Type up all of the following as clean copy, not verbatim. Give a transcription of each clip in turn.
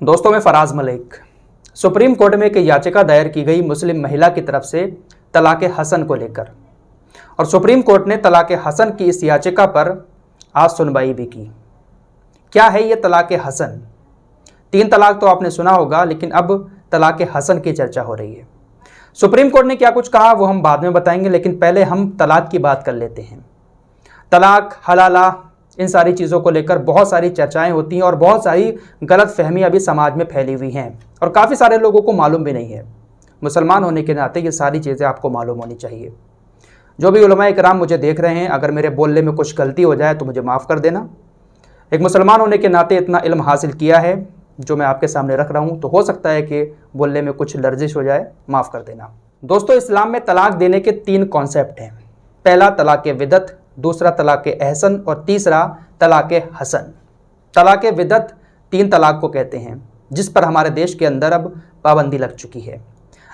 दोस्तों, मैं Faraz Malik. Supreme court में एक याचिका दायर की गई मुस्लिम महिला की तरफ से तलाक़ हसन को लेकर, और सुप्रीम कोर्ट ने तलाक़ हसन की इस याचिका पर आज सुनवाई भी की। क्या है ये तलाक़ हसन? 3 तलाक तो आपने सुना होगा, लेकिन अब तलाक़ हसन की चर्चा हो रही है। सुप्रीम कोर्ट ने क्या कुछ कहा वो हम बाद में बताएंगे, लेकिन पहले हम तलाक की बात कर लेते हैं। तलाक, हलाला, इन सारी चीज़ों को लेकर बहुत सारी चर्चाएं होती हैं और बहुत सारी गलत फहमियाँ भी समाज में फैली हुई हैं और काफ़ी सारे लोगों को मालूम भी नहीं है। मुसलमान होने के नाते ये सारी चीज़ें आपको मालूम होनी चाहिए। जो भी उलमा इकराम मुझे देख रहे हैं, अगर मेरे बोलने में कुछ गलती हो जाए तो मुझे माफ़ कर देना। एक मुसलमान होने के नाते इतना इल्म हासिल किया है जो मैं आपके सामने रख रहा हूँ, तो हो सकता है कि बोलने में कुछ लर्जिश हो जाए, माफ़ कर देना। दोस्तों, इस्लाम में तलाक देने के 3 कॉन्सेप्ट हैं। पहला तलाक़ विदत, दूसरा तलाक़ एहसन और तीसरा तलाक़ हसन। तलाक़ विदत 3 तलाक को कहते हैं, जिस पर हमारे देश के अंदर अब पाबंदी लग चुकी है।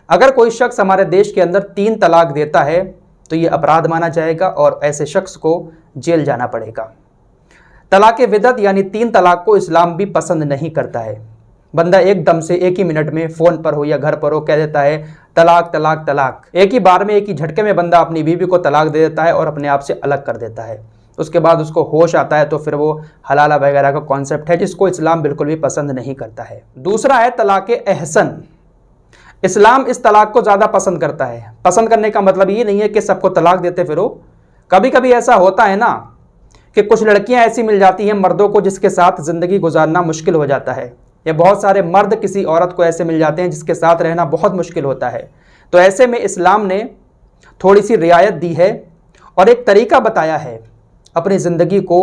अगर कोई शख्स हमारे देश के अंदर 3 तलाक देता है तो ये अपराध माना जाएगा और ऐसे शख्स को जेल जाना पड़ेगा। तलाक़ विदत यानी 3 तलाक को इस्लाम भी पसंद नहीं करता है। बंदा एकदम से एक ही मिनट में फ़ोन पर हो या घर पर हो कह देता है तलाक तलाक तलाक। एक ही बार में, एक ही झटके में बंदा अपनी बीवी को तलाक दे देता है और अपने आप से अलग कर देता है। उसके बाद उसको होश आता है तो फिर वो हलाला वगैरह का कॉन्सेप्ट है, जिसको इस्लाम बिल्कुल भी पसंद नहीं करता है। दूसरा है तलाक़ एहसन। इस्लाम इस तलाक को ज़्यादा पसंद करता है। पसंद करने का मतलब ये नहीं है कि सबको तलाक देते फिरो। कभी कभी ऐसा होता है ना कि कुछ लड़कियां ऐसी मिल जाती हैं मर्दों को जिसके साथ ज़िंदगी गुजारना मुश्किल हो जाता है, या बहुत सारे मर्द किसी औरत को ऐसे मिल जाते हैं जिसके साथ रहना बहुत मुश्किल होता है। तो ऐसे में इस्लाम ने थोड़ी सी रियायत दी है और एक तरीका बताया है अपनी ज़िंदगी को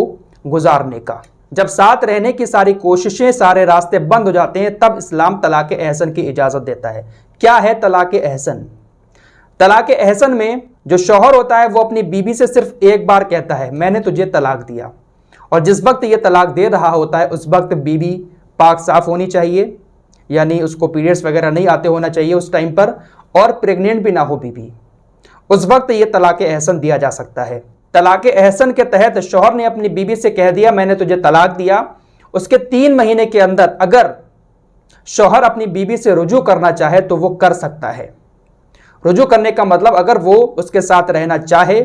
गुजारने का। जब साथ रहने की सारी कोशिशें, सारे रास्ते बंद हो जाते हैं, तब इस्लाम तलाक़ एहसन की इजाज़त देता है। क्या है तलाक़ एहसन? तलाक़ एहसन में जो शौहर होता है वो अपनी बीवी से सिर्फ एक बार कहता है मैंने तुझे तलाक दिया, और जिस वक्त ये तलाक दे रहा होता है उस वक्त बीवी पाक साफ होनी चाहिए, यानी उसको पीरियड्स वगैरह नहीं आते होना चाहिए उस टाइम पर, और प्रेग्नेंट भी ना हो बीवी। उस वक्त ये तलाक़ एहसन दिया जा सकता है। तलाक़ एहसन के तहत शौहर ने अपनी बीवी से कह दिया मैंने तुझे तलाक दिया, उसके 3 महीने के अंदर अगर शौहर अपनी बीवी से रुजू करना चाहे तो वो कर सकता है। रुजू करने का मतलब अगर वो उसके साथ रहना चाहे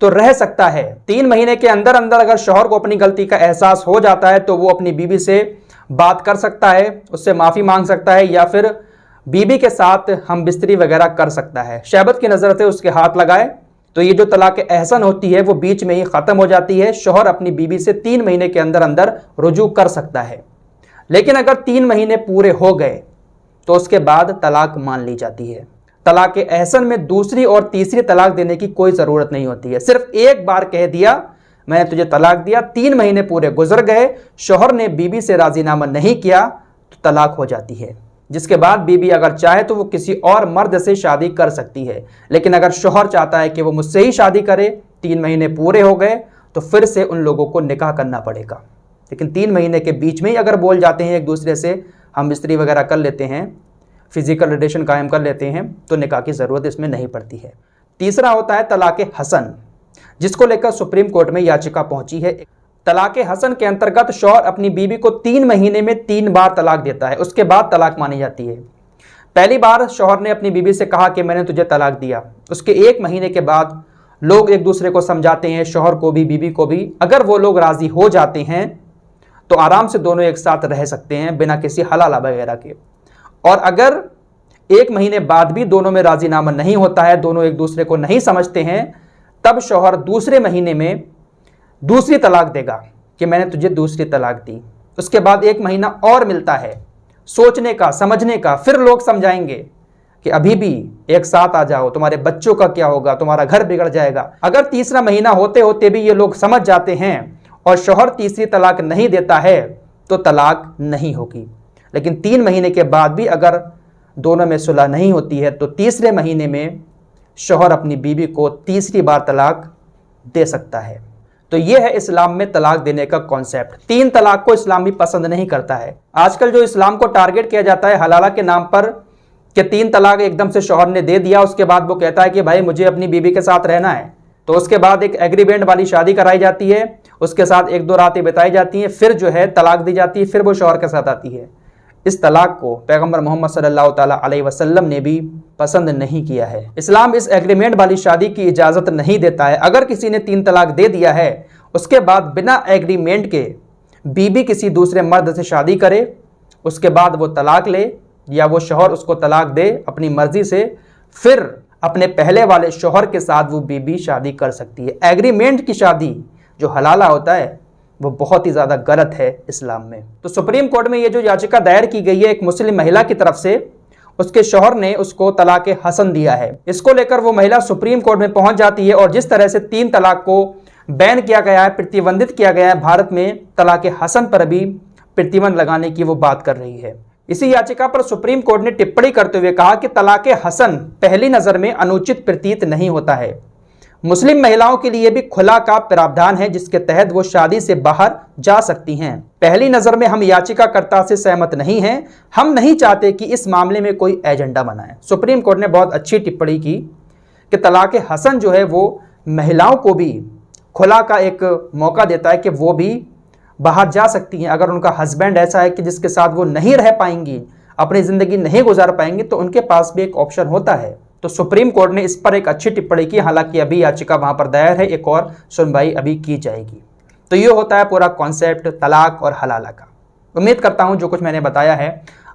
तो रह सकता है। 3 महीने के अंदर अंदर अगर शौहर को अपनी गलती का एहसास हो जाता है तो वो अपनी बीवी से बात कर सकता है, उससे माफ़ी मांग सकता है, या फिर बीबी के साथ हम बिस्तरी वगैरह कर सकता है। शहबत की नज़र से उसके हाथ लगाए तो ये जो तलाक़ एहसन होती है वो बीच में ही ख़त्म हो जाती है। शौहर अपनी बीवी से 3 महीने के अंदर अंदर रुजू कर सकता है। लेकिन अगर 3 महीने पूरे हो गए तो उसके बाद तलाक मान ली जाती है। तलाक़ एहसन में दूसरी और तीसरी तलाक देने की कोई ज़रूरत नहीं होती है। सिर्फ एक बार कह दिया मैंने तुझे तलाक दिया, 3 महीने पूरे गुजर गए, शौहर ने बीबी से राजीनामा नहीं किया तो तलाक हो जाती है। जिसके बाद बीबी अगर चाहे तो वो किसी और मर्द से शादी कर सकती है। लेकिन अगर शौहर चाहता है कि वो मुझसे ही शादी करे, 3 महीने पूरे हो गए, तो फिर से उन लोगों को निकाह करना पड़ेगा। लेकिन 3 महीने के बीच में ही अगर बोल जाते हैं एक दूसरे से हम बिस्तरी वगैरह कर लेते हैं, फिजिकल रिलेशन कायम कर लेते हैं, तो निकाह की ज़रूरत इसमें नहीं पड़ती है। तीसरा होता है तलाक़ हसन, जिसको लेकर सुप्रीम कोर्ट में याचिका पहुंची है। तलाक़ हसन के अंतर्गत शौहर अपनी बीवी को 3 महीने में 3 बार तलाक देता है, उसके बाद तलाक मानी जाती है। पहली बार शौहर ने अपनी बीवी से कहा कि मैंने तुझे तलाक दिया, उसके 1 महीने के बाद लोग एक दूसरे को समझाते हैं, शौहर को भी बीवी को भी। अगर वो लोग राज़ी हो जाते हैं तो आराम से दोनों एक साथ रह सकते हैं बिना किसी हलाला वगैरह के। और अगर 1 महीने बाद भी दोनों में राजीनामा नहीं होता है, दोनों एक दूसरे को नहीं समझते हैं, तब शौहर दूसरे महीने में दूसरी तलाक देगा कि मैंने तुझे दूसरी तलाक दी। उसके बाद 1 महीना और मिलता है सोचने का, समझने का, फिर लोग समझाएंगे कि अभी भी एक साथ आ जाओ, तुम्हारे बच्चों का क्या होगा, तुम्हारा घर बिगड़ जाएगा। अगर तीसरा महीना होते होते भी ये लोग समझ जाते हैं और शौहर तीसरी तलाक नहीं देता है तो तलाक नहीं होगी। लेकिन 3 महीने के बाद भी अगर दोनों में सुलह नहीं होती है तो तीसरे महीने में शौहर अपनी बीवी को तीसरी बार तलाक दे सकता है। तो यह है इस्लाम में तलाक देने का कॉन्सेप्ट। 3 तलाक को इस्लाम भी पसंद नहीं करता है। आजकल जो इस्लाम को टारगेट किया जाता है हलाला के नाम पर कि 3 तलाक एकदम से शौहर ने दे दिया, उसके बाद वो कहता है कि भाई मुझे अपनी बीवी के साथ रहना है, तो उसके बाद एक एग्रीमेंट वाली शादी कराई जाती है, उसके साथ 1-2 रातें बिताई जाती हैं, फिर जो है तलाक दी जाती है, फिर वो शौहर के साथ आती है। इस तलाक को पैगंबर मोहम्मद सल्लल्लाहु ताला अलैहि वसल्लम ने भी पसंद नहीं किया है। इस्लाम इस एग्रीमेंट वाली शादी की इजाज़त नहीं देता है। अगर किसी ने 3 तलाक दे दिया है, उसके बाद बिना एग्रीमेंट के बीबी किसी दूसरे मर्द से शादी करे, उसके बाद वो तलाक ले या वो शौहर उसको तलाक दे अपनी मर्जी से, फिर अपने पहले वाले शौहर के साथ वो बीबी शादी कर सकती है। एग्रीमेंट की शादी जो हलाला होता है वो बहुत ही ज़्यादा गलत है इस्लाम में। तो सुप्रीम कोर्ट में ये जो याचिका दायर की गई है एक मुस्लिम महिला की तरफ से, उसके शौहर ने उसको तलाक हसन दिया है। इसको लेकर वो महिला सुप्रीम कोर्ट में पहुंच जाती है और जिस तरह से 3 तलाक को बैन किया गया है, प्रतिबंधित किया गया है, भारत में तलाक हसन पर भी प्रतिबंध लगाने की वो बात कर रही है। इसी याचिका पर सुप्रीम कोर्ट ने टिप्पणी करते हुए कहा कि तलाक हसन पहली नज़र में अनुचित प्रतीत नहीं होता है। मुस्लिम महिलाओं के लिए भी खुला का प्रावधान है जिसके तहत वो शादी से बाहर जा सकती हैं। पहली नज़र में हम याचिकाकर्ता से सहमत नहीं हैं। हम नहीं चाहते कि इस मामले में कोई एजेंडा बनाए। सुप्रीम कोर्ट ने बहुत अच्छी टिप्पणी की कि तलाक हसन जो है वो महिलाओं को भी खुला का एक मौका देता है कि वो भी बाहर जा सकती हैं। अगर उनका हस्बैंड ऐसा है कि जिसके साथ वो नहीं रह पाएंगी, अपनी ज़िंदगी नहीं गुजार पाएंगी, तो उनके पास भी एक ऑप्शन होता है। तो सुप्रीम कोर्ट ने इस पर एक अच्छी टिप्पणी की। हालांकि अभी याचिका वहां पर दायर है, एक और सुनवाई अभी की जाएगी। तो ये होता है पूरा कॉन्सेप्ट तलाक और हलाला का। उम्मीद करता हूं जो कुछ मैंने बताया है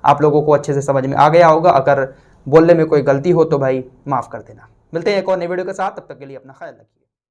आप लोगों को अच्छे से समझ में आ गया होगा। अगर बोलने में कोई गलती हो तो भाई माफ़ कर देना। मिलते हैं एक और नई वीडियो के साथ, तब तक के लिए अपना ख्याल रखिए।